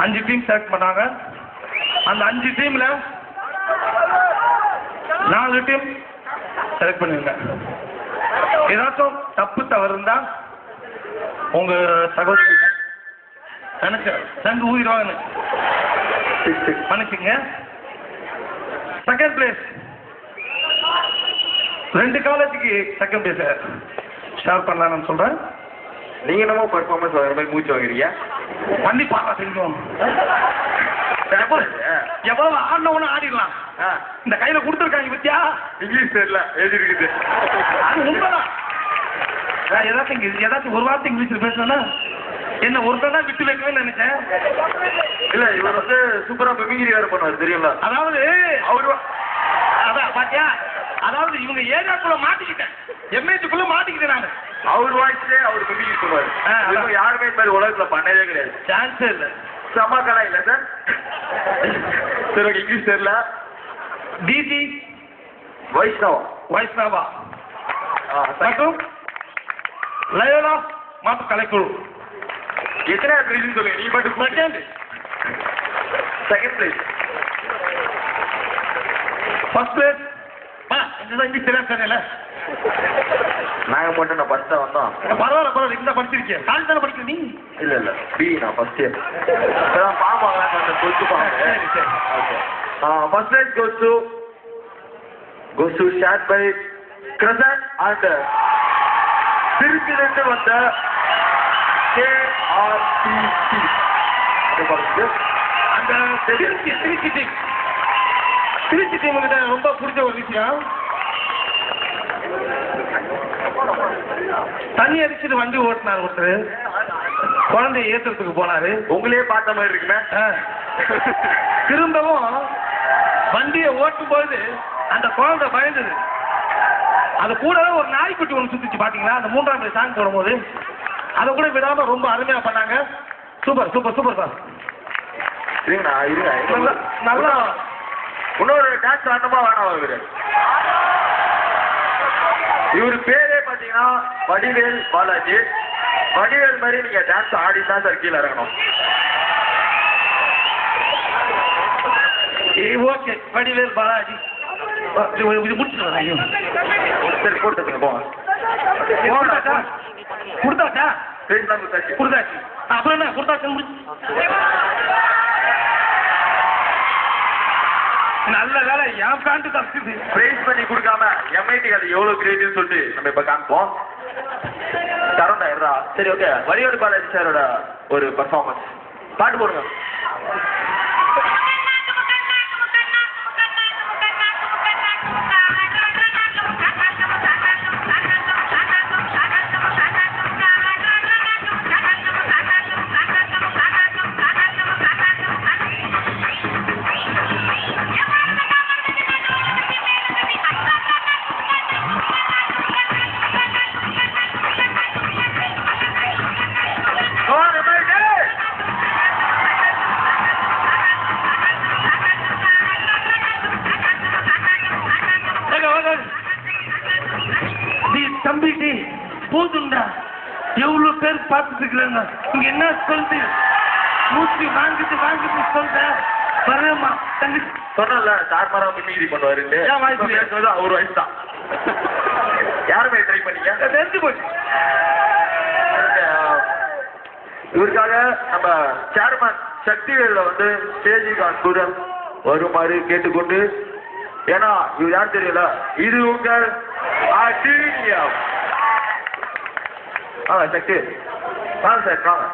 5 team select பண்ணாங்க. அந்த 5 டீம்ல 4 டீம் செலக்ட் பண்ணிருங்க. ஏதாச்சும் தப்பு தவறு இருந்தா உங்க சகோதரி எனக்கு சங்கு ஊதிடுவாங்க, மன்னிச்சுங்க. செகண்ட் பிளேஸ் 2 காலேஜுக்கு செகண்ட் பிளேஸ் ஷேர் பண்ணலாம்னு சொல்றேன். நீங்க என்னமோ பர்ஃபார்மன்ஸ் வர மாதிரி மூச்சு வாங்குறீங்க. பண்ணி பாருங்க தெரியும். எவ்வளவு ஆடினவனு ஆடிடலாம். இந்த கையில கொடுத்துருக்காங்க பத்தியா, இங்கிலீஷ் தெரியல எழுதி இருக்குது. அது உண்மைதான். ஏதாச்சும் ஒரு வார்த்தை இங்கிலீஷ்ல பேசணும்னா என்ன ஒருத்தனா விட்டு வைக்கவே நினைச்சேன். இல்ல இவர் வந்து சூப்பரா மிமிகிரி வேற பண்ணுவார் தெரியுங்களா. அதாவது அவரு அதான் பாத்தியா, அதாவது இவங்க ஏரியாக்குள்ள மாட்டிக்கிட்டேன், எம்ஏஜுக்குள்ள மாட்டிக்கிட்டேன் நானு. அவர் வாய்ஸ்லயே அவர் மிமிகிரி பண்ணுவாரு. யாருமே இந்த மாதிரி உலகத்துல பண்ணதே கிடையாது. சான்ஸே இல்ல. சமாக்கலா இல்ல சார். சரி ஓகே, இங்கிலீஷ் தெரியல. டிஜி வைஷ்ணவா மற்றும் லயோலா மாற்று கலைக்குழு. எத்தனை பிரைஸ் சொல்லுங்க. நீ மட்டும் second place. First place English தெரியல. நாங்க மட்டும் நான் ஃபர்ஸ்டா வந்தோம். பரவாயில்ல, இந்த படிச்சிருக்கேன். காலேஜ் தானே படிக்கிற நீ? இல்ல பி, நான் ஃபர்ஸ்ட் இயர். பாப்பாங்க சொல்லிட்டு. First place goes to shared by Crescent and திருச்சிலிருந்து வந்த KRTC. அந்த திருச்சி டீம் கிட்ட ரொம்ப பிடிச்ச ஒரு விஷயம், தண்ணி அடிச்சுட்டு வண்டி ஓட்டினார் ஒருத்தர், குழந்தைய ஏத்துறதுக்கு போனாரு. உங்களே பார்த்த மாதிரி இருக்குமே. திரும்பவும் வண்டியை ஓட்டும் போது அந்த குழந்தை பயந்தது. அது கூடவே ஒரு நாய்க்குட்டி ஒன்று சுத்திச்சு பாத்தீங்களா, அந்த 3ஆம் சாங் போடும்போது அதை கூட விடாம ரொம்ப அருமையா பண்ணாங்க. Super super super sir. இருங்க நல்லா இன்னொரு டான்ஸ் ஆடணுமா வேணாம். இவரு பேரே பாத்தீங்கன்னா வடிவேல் பாலாஜி. வடிவேல் மாதிரி நீங்க டான்ஸ் ஆடி தான் சார் கீழே இறங்கணும். ஓகே, வடிவேல் பாலாஜி இது முடிச்சுட்டு சரி போட்டுங்க போங்க. கொடுத்தாச்சா? கொடுத்தாச்சு. அப்புறம் என்ன கொடுத்தாச்சு முடிச்சு. நல்ல வேலை என் பேண்ட் தப்பிச்சு பிரைஸ் பண்ணி கொடுக்காம எம்ஐடி அது எவ்வளவு கிரேட்னு சொல்லிட்டு நம்ம இப்ப காமிப்போம். தரண்டா. சரி ஓகே, வடிவேலு பாலாஜி சாரோட ஒரு பர்ஃபார்மன்ஸ் பாட்டு போடுங்க. தம்பிட்டு போதுண்டா, எவ்வளவு பேர் பார்த்துட்டு இருக்கிறாங்க. இங்க என்ன சொல்லுது, மூச்சு வாங்கிட்டு சொல்ற வரமா தங்கி சொன்னல தார்மாரா மிமிகிரி பண்ணுவாரு. அவர் வயசு தான். யாருமே ட்ரை பண்ணீங்க தெரிஞ்சு போச்சு. இவருக்காக நம்ம சேர்மன் சக்திவேல வந்து ஸ்டேஜுக்கு அன்புடன் வருமாறு கேட்டுக்கொண்டு, ஏன்னா இவர் யார் தெரியல, இது உங்கள் சக்தி வாங்க சார் வாங்க.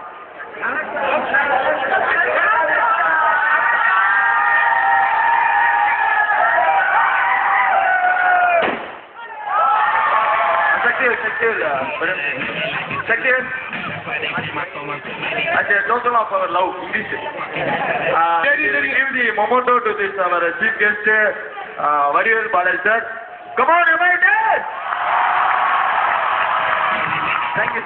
Second, total of our love, English. Give the memento to this our chief guest, Vadivel Balaji sir. Come on, everybody! Thank you.